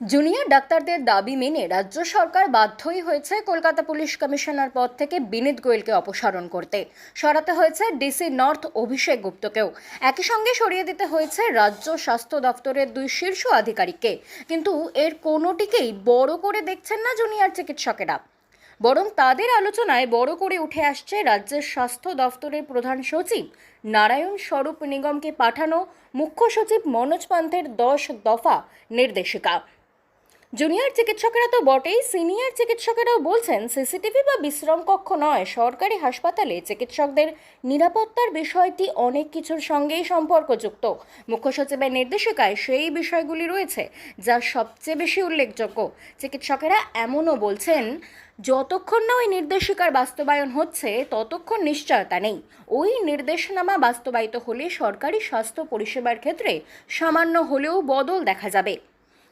Junior ডাক্তারদের দাবি মেনে রাজ্য সরকার বাধ্যই হয়েছে কলকাতা পুলিশ কমিশনার পদ থেকে বিনীত গোয়েলকে অপসারণ করতে। সরাতে হয়েছে ডিসি নর্থ অভিষেক গুপ্তকেও। একই সঙ্গে সরিয়ে দিতে হয়েছে রাজ্য স্বাস্থ্য দপ্তরের দুই শীর্ষ আধিকারিককে। কিন্তু এর কোনোটিকেই বড় করে দেখছেন না জুনিয়র চিকিৎসকেরা, বরং তাদের আলোচনায় বড় করে উঠে আসছে রাজ্যের স্বাস্থ্য দফতরের প্রধান সচিব নারায়ণ স্বরূপ নিগমকে পাঠানো মুখ্য সচিব মনোজ পান্থের 10 দফা নির্দেশিকা। জুনিয়র চিকিৎসকেরা তো বটেই, সিনিয়র চিকিৎসকেরাও বলছেন সিসিটিভি বা বিশ্রাম কক্ষ নয়, সরকারি হাসপাতালে চিকিৎসকদের নিরাপত্তার বিষয়টি অনেক কিছুর সঙ্গেই সম্পর্কযুক্ত। মুখ্য সচিবের নির্দেশিকায় সেই বিষয়গুলি রয়েছে যা সবচেয়ে বেশি উল্লেখযোগ্য। চিকিৎসকেরা এমনও বলছেন, যতক্ষণ না ওই নির্দেশিকার বাস্তবায়ন হচ্ছে ততক্ষণ নিশ্চয়তা নেই। ওই নির্দেশনামা বাস্তবায়িত হলে সরকারি স্বাস্থ্য পরিষেবার ক্ষেত্রে সামান্য হলেও বদল দেখা যাবে।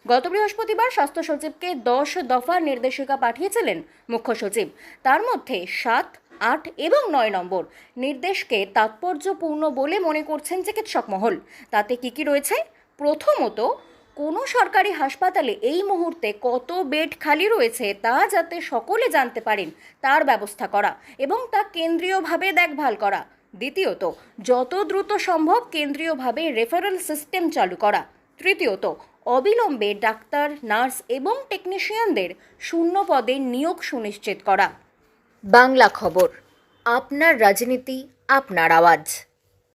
গত বৃহস্পতিবার স্বাস্থ্য সচিবকে 10 দফার নির্দেশিকা পাঠিয়েছিলেন মুখ্য সচিব। তার মধ্যে 7, 8 এবং 9 নম্বর নির্দেশকে তাৎপর্যপূর্ণ বলে মনে করছেন চিকিৎসক মহল। তাতে কি রয়েছে? প্রথমত, কোনো সরকারি হাসপাতালে এই মুহূর্তে কত বেড খালি রয়েছে তা যাতে সকলে জানতে পারেন তার ব্যবস্থা করা এবং তা কেন্দ্রীয়ভাবে দেখভাল করা। দ্বিতীয়ত, যত দ্রুত সম্ভব কেন্দ্রীয়ভাবে রেফারেল সিস্টেম চালু করা। তৃতীয়ত, অবিলম্বে ডাক্তার, নার্স এবং টেকনিশিয়ানদের শূন্য পদে নিয়োগ সুনিশ্চিত করা। বাংলা খবর, আপনার রাজনীতি, আপনার আওয়াজ।